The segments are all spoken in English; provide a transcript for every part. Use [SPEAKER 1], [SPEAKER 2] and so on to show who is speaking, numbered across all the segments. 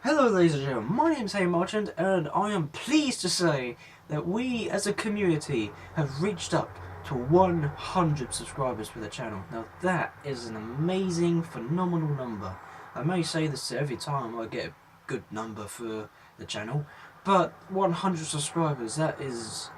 [SPEAKER 1] Hello ladies and gentlemen, my name is Hayden Marchand and I am pleased to say that we as a community have reached up to 100 subscribers for the channel. Now that is an amazing, phenomenal number. I may say this every time I get a good number for the channel, but 100 subscribers, that is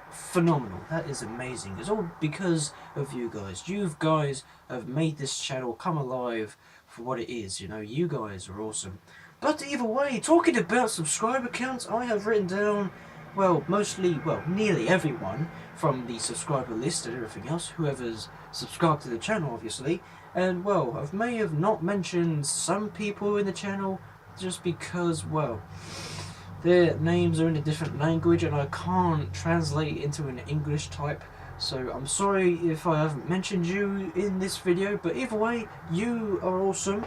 [SPEAKER 1] phenomenal. That is amazing. It's all because of you guys. You guys have made this channel come alive for what it is. You know, you guys are awesome. But either way, talking about subscriber counts, I have written down, well, nearly everyone from the subscriber list and everything else, whoever's subscribed to the channel, obviously. And, well, I may have not mentioned some people in the channel just because, well, their names are in a different language and I can't translate into an English type. So I'm sorry if I haven't mentioned you in this video, but either way, you are awesome.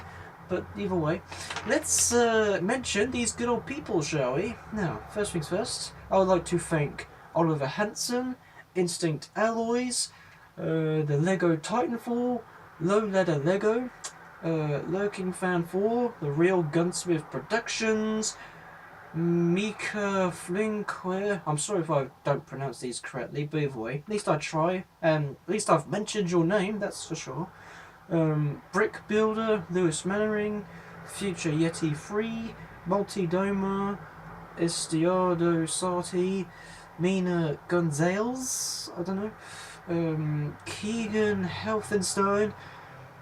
[SPEAKER 1] But either way, let's mention these good old people, shall we? Now, first things first, I would like to thank Oliver Hanson, Instinct Alloys, the Lego Titanfall, Low Leather Lego, Lurking Fan 4, The Real Gunsmith Productions, Mika Flinkwear. I'm sorry if I don't pronounce these correctly, but either way, at least I try, and at least I've mentioned your name, that's for sure. Brick Builder, Lewis Mannering, Future Yeti Free, Multidoma, Estiardo Sarti, Mina Gonzales, I don't know, Keegan Helfenstein,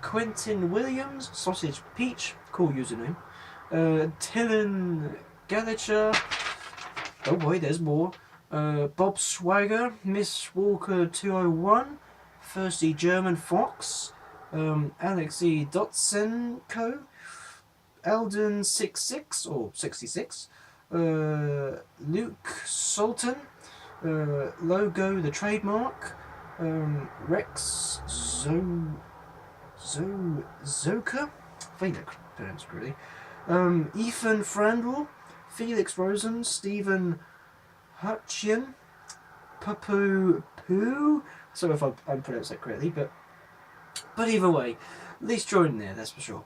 [SPEAKER 1] Quentin Williams, Sausage Peach, cool username, Tillen Gallagher, oh boy, there's more, Bob Swagger, Miss Walker 201, Thirsty German Fox, Alexei Dotsenko, Alden66 or 66, Luke Sultan, Logo the Trademark, Rex Zoka, I think that's pronounced really, Ethan Frandl, Felix Rosen, Stephen Hutchian, Papu Poo. Sorry if I pronounced that correctly, but either way, at least join there, that's for sure.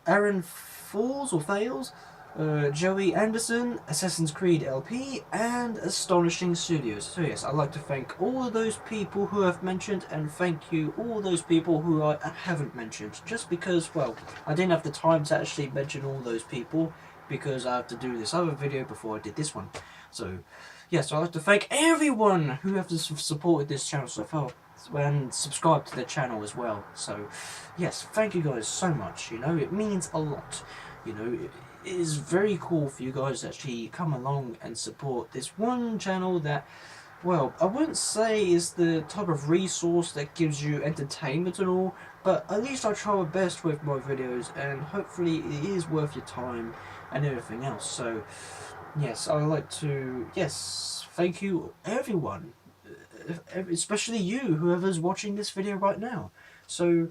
[SPEAKER 1] Aaron Falls or Fails, Joey Anderson, Assassin's Creed LP, and Astonishing Studios. So yes, I'd like to thank all of those people who I've mentioned, and thank you all those people who I haven't mentioned, just because, well, I didn't have the time to actually mention all those people, because I have to do this other video before I did this one. So, yes, I'd like to thank everyone who has supported this channel so far, and subscribe to the channel as well. So yes, thank you guys so much. You know, it means a lot. You know, it is very cool for you guys to actually come along and support this one channel that, well, I wouldn't say is the type of resource that gives you entertainment and all, but at least I try my best with my videos, and hopefully it is worth your time and everything else. So yes, I would like to, yes, thank you everyone, especially you, whoever's watching this video right now. So,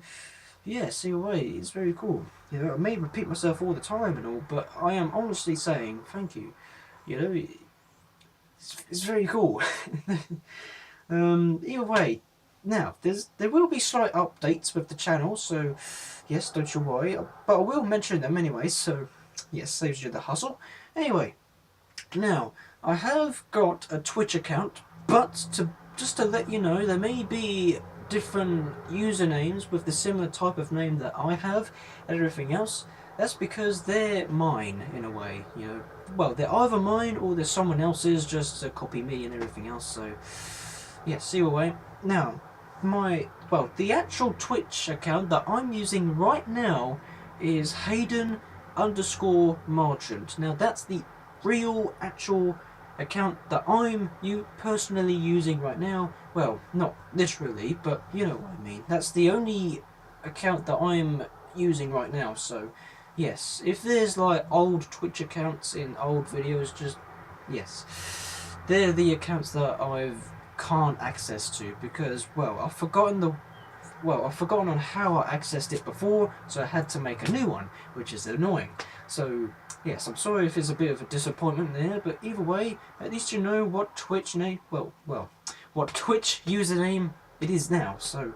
[SPEAKER 1] yes, either way, it's very cool. You know, I may repeat myself all the time and all, but I am honestly saying thank you. You know, it's very cool. Either way, now there will be slight updates with the channel, so yes, don't you worry. But I will mention them anyway. So yes, saves you the hustle. Anyway, now I have got a Twitch account, but just to let you know, there may be different usernames with the similar type of name that I have and everything else. That's because they're mine in a way, you know. Well, they're either mine or they're someone else's just to copy me and everything else. So, yes, either way. Now, the actual Twitch account that I'm using right now is Hayden underscore Marchand. Now, that's the real actual account that I'm personally using right now. Well, not literally, but you know what I mean. That's the only account that I'm using right now. So yes, if there's like old Twitch accounts in old videos, just yes, they're the accounts that I've can't access to because, well, I've forgotten on how I accessed it before, so I had to make a new one, which is annoying. So yes, I'm sorry if it's a bit of a disappointment there, but either way, at least you know what Twitch name, what Twitch username it is now. So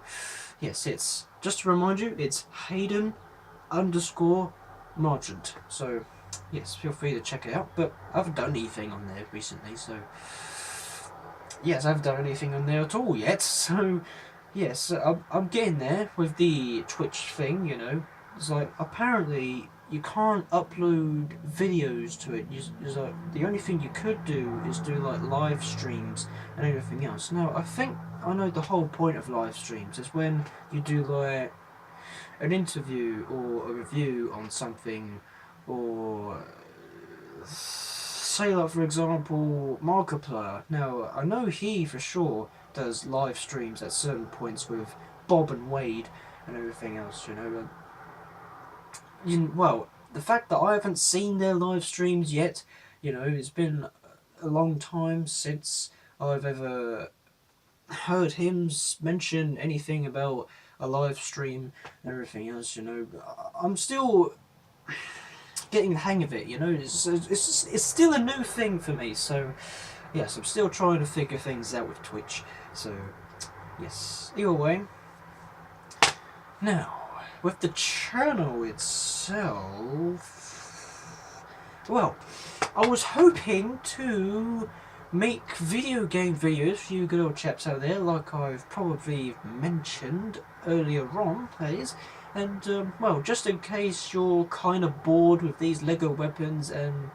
[SPEAKER 1] yes, it's just to remind you, it's Hayden underscore Marchand. So yes, feel free to check it out. But I haven't done anything on there recently, so yes, I haven't done anything on there at all yet. So yes, I'm getting there with the Twitch thing. You know, it's like apparently you can't upload videos to it. It's like the only thing you could do is do like live streams and everything else. Now I think I know the whole point of live streams is when you do like an interview or a review on something, or say like for example Markiplier. Now I know he for sure does live streams at certain points with Bob and Wade and everything else, you know. Well, the fact that I haven't seen their live streams yet, you know, it's been a long time since I've ever heard him mention anything about a live stream and everything else, you know. I'm still getting the hang of it, you know. It's still a new thing for me, so yes, I'm still trying to figure things out with Twitch. So yes, either way. Now, with the channel itself, well, I was hoping to make video game videos for you good old chaps out there, like I've probably mentioned earlier on, please. And, well, just in case you're kind of bored with these LEGO weapons, and,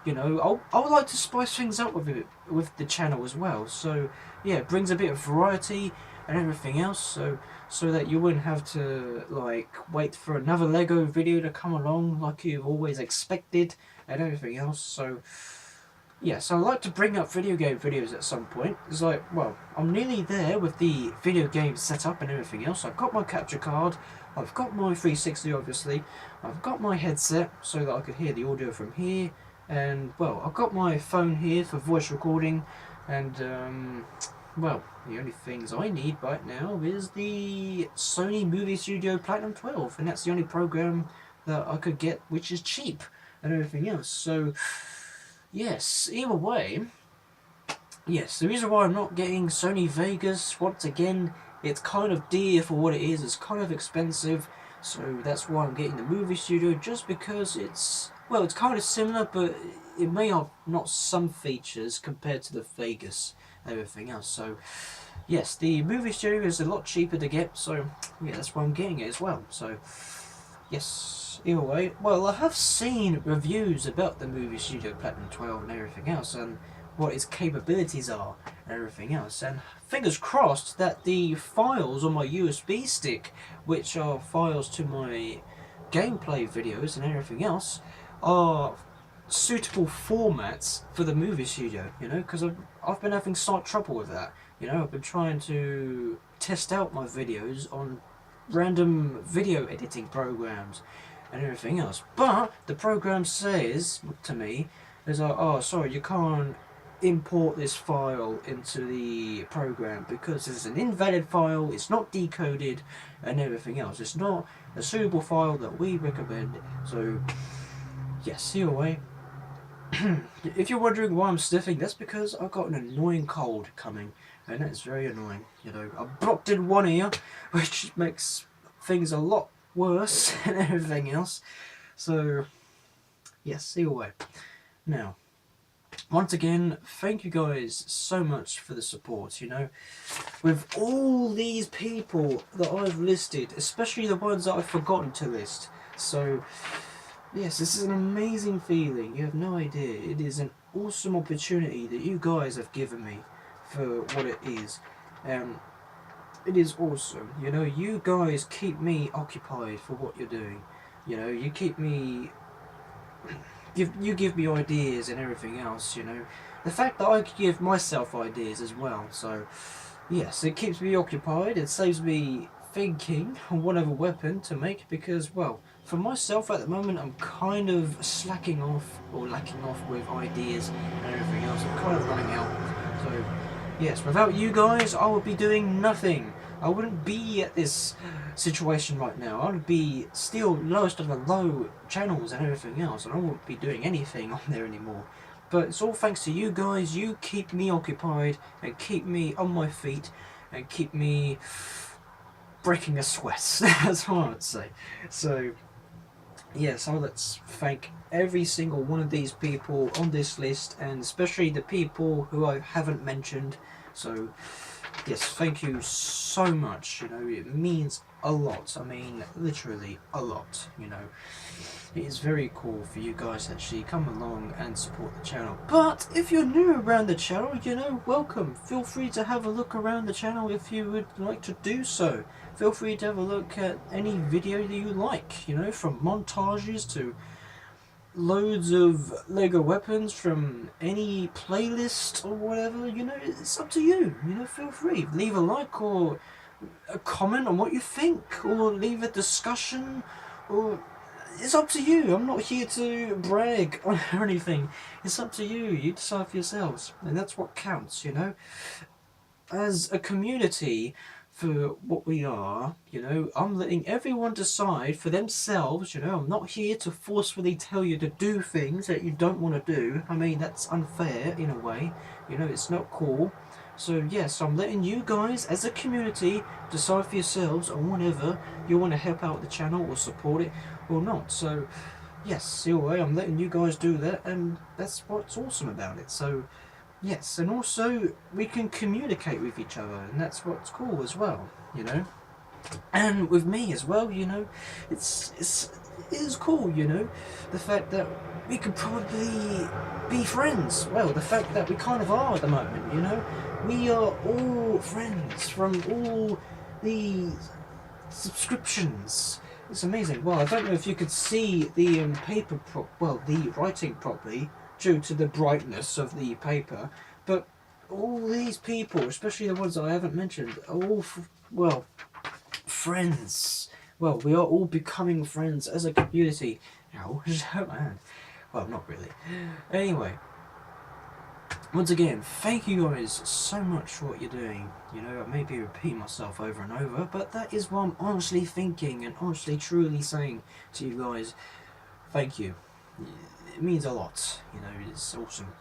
[SPEAKER 1] you know, I would like to spice things up with it, with the channel as well. So, yeah, it brings a bit of variety and everything else, so that you wouldn't have to, like, wait for another LEGO video to come along like you've always expected and everything else. So, yeah, so I'd like to bring up video game videos at some point. It's like, well, I'm nearly there with the video game setup and everything else. I've got my capture card, I've got my 360 obviously, I've got my headset so that I could hear the audio from here, and, well, I've got my phone here for voice recording, and, well, the only things I need right now is the Sony Movie Studio Platinum 12, and that's the only program that I could get which is cheap and everything else. So yes, either way, yes, the reason why I'm not getting Sony Vegas, once again, it's kind of dear for what it is, it's kind of expensive, so that's why I'm getting the Movie Studio, just because it's, well, it's kind of similar, but it may have not some features compared to the Vegas and everything else. So yes, the Movie Studio is a lot cheaper to get, so yeah, that's why I'm getting it as well. So yes, either way, well, I have seen reviews about the Movie Studio Platinum 12 and everything else, and what its capabilities are and everything else, and fingers crossed that the files on my USB stick, which are files to my gameplay videos and everything else, are suitable formats for the Movie Studio, you know, because I've been having slight trouble with that, you know. I've been trying to test out my videos on random video editing programs and everything else, but the program says to me, is like, oh, sorry, you can't import this file into the program because it's an invalid file, it's not decoded and everything else, it's not a suitable file that we recommend. So yes, either way, if you're wondering why I'm sniffing, that's because I've got an annoying cold coming, and that's very annoying, you know. I'm blocked in one ear, which makes things a lot worse and everything else. So yes, either way. Now, once again, thank you guys so much for the support, you know. With all these people that I've listed, especially the ones that I've forgotten to list. So yes, this is an amazing feeling. You have no idea. It is an awesome opportunity that you guys have given me for what it is. It is awesome. You know, you guys keep me occupied for what you're doing. You know, you keep me... You give me ideas and everything else, you know. The fact that I give myself ideas as well. So, yes, it keeps me occupied. It saves me thinking on what other weapon to make, because, well, for myself at the moment, I'm kind of slacking off or lacking off with ideas and everything else. I'm kind of running out. So yes, without you guys, I would be doing nothing. I wouldn't be at this situation right now. I would be still lowest of the low channels and everything else, and I wouldn't be doing anything on there anymore. But it's all thanks to you guys. You keep me occupied and keep me on my feet and keep me breaking a sweat. That's what I would say. So yes, I would like to thank every single one of these people on this list, and especially the people who I haven't mentioned. So, yes, thank you so much. You know, it means a lot. I mean, literally a lot. You know, it is very cool for you guys to actually come along and support the channel. But if you're new around the channel, you know, welcome. Feel free to have a look around the channel if you would like to do so. Feel free to have a look at any video that you like, you know, from montages to loads of Lego weapons from any playlist or whatever, you know, it's up to you. You know, feel free. Leave a like or a comment on what you think, or leave a discussion, or it's up to you. I'm not here to brag or anything. It's up to you. You decide for yourselves, and that's what counts, you know. As a community, for what we are, you know, I'm letting everyone decide for themselves, you know. I'm not here to forcefully tell you to do things that you don't want to do. I mean, that's unfair in a way, you know, it's not cool. So yes, I'm letting you guys as a community decide for yourselves on whenever you want to help out the channel or support it or not. So yes, either way, I'm letting you guys do that, and that's what's awesome about it. So yes, and also we can communicate with each other, and that's what's cool as well, you know. And with me as well, you know, it is cool, you know, the fact that we could probably be friends. Well, the fact that we kind of are at the moment, you know, we are all friends from all the subscriptions. It's amazing. Well, I don't know if you could see the the writing properly due to the brightness of the paper, but all these people, especially the ones that I haven't mentioned, are all, well, friends. Well, we are all becoming friends as a community. Ow, man. Well, not really. Anyway, once again, thank you guys so much for what you're doing. You know, I may be repeating myself over and over, but that is what I'm honestly thinking and honestly truly saying to you guys. Thank you. It means a lot. You know, it's awesome.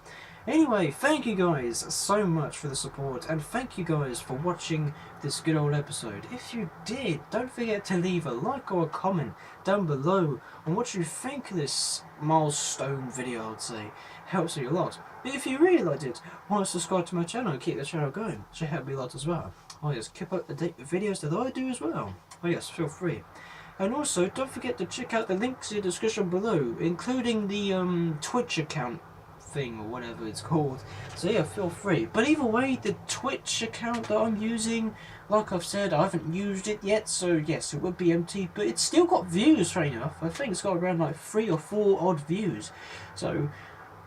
[SPEAKER 1] Anyway, thank you guys so much for the support, and thank you guys for watching this good old episode. If you did, don't forget to leave a like or a comment down below on what you think of this milestone video. I'd say helps me a lot. But if you really liked it, why not subscribe to my channel and keep the channel going? It should help me a lot as well. Oh yes, keep up to date with videos that I do as well. Oh yes, feel free. And also, don't forget to check out the links in the description below, including the Twitch account thing or whatever it's called. So yeah, feel free. But either way, the Twitch account that I'm using, like I've said, I haven't used it yet, so yes, it would be empty, but it's still got views, funny enough. I think it's got around like 3 or 4 odd views. So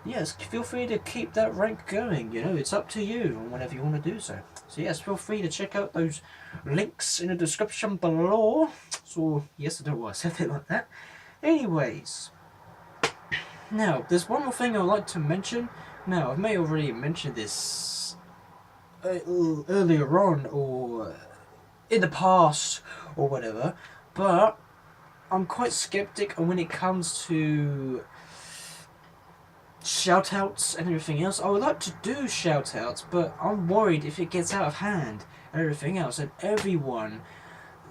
[SPEAKER 1] yes, feel free to keep that rank going, you know, it's up to you on whenever you want to do so. So yes, feel free to check out those links in the description below. So yes, I don't know why I said it like that. Anyways, now there's one more thing I'd like to mention. Now, I may already mentioned this earlier on or in the past or whatever, but I'm quite skeptic when it comes to shoutouts and everything else. I would like to do shoutouts, but I'm worried if it gets out of hand and everything else, and everyone,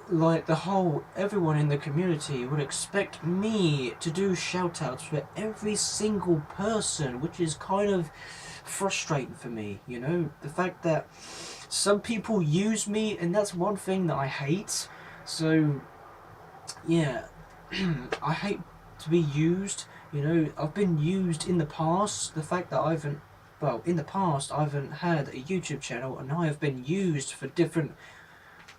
[SPEAKER 1] like everyone in the community would expect me to do shoutouts for every single person, which is kind of frustrating for me, you know, the fact that some people use me, and that's one thing that I hate. So yeah, I hate to be used. You know, I've been used in the past. The fact that in the past I haven't had a YouTube channel, and I have been used for different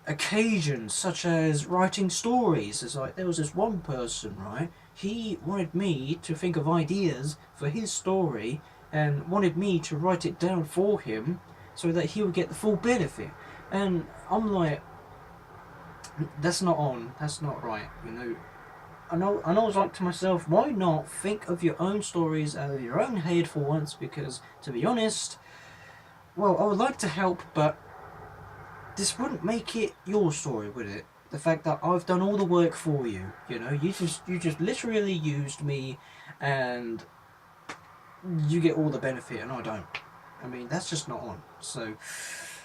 [SPEAKER 1] occasions, such as writing stories. It's like there was this one person, right? He wanted me to think of ideas for his story and wanted me to write it down for him so that he would get the full benefit. And I'm like, that's not on. That's not right. You know, and I was like to myself, why not think of your own stories out of your own head for once? Because, to be honest, well, I would like to help, but this wouldn't make it your story, would it? The fact that I've done all the work for you, you know, you just literally used me, and you get all the benefit, and I don't. I mean, that's just not on. So,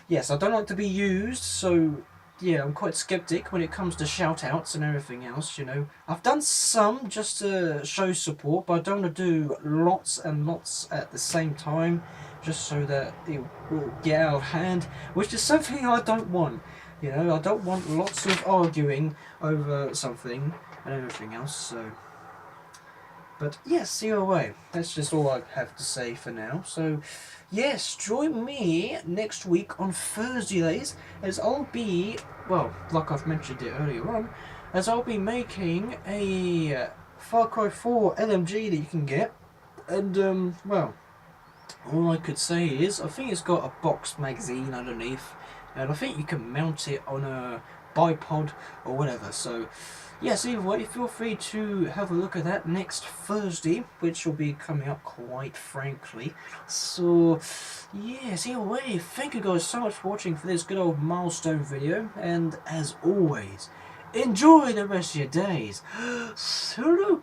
[SPEAKER 1] yes, I don't like to be used, so yeah, I'm quite skeptic when it comes to shout outs and everything else, you know. I've done some just to show support, but I don't want to do lots and lots at the same time, just so that it will get out of hand, which is something I don't want. You know, I don't want lots of arguing over something and everything else, so. But yes, either way, that's just all I have to say for now. So, yes, join me next week on Thursdays as I'll be, well, like I've mentioned it earlier on, as I'll be making a Far Cry 4 LMG that you can get. And, well, all I could say is, I think it's got a box magazine underneath, and I think you can mount it on a bipod or whatever. So, yes, either way, feel free to have a look at that next Thursday, which will be coming up quite frankly. So, yes, either way, thank you guys so much for watching for this good old milestone video, and as always, enjoy the rest of your days. Salute!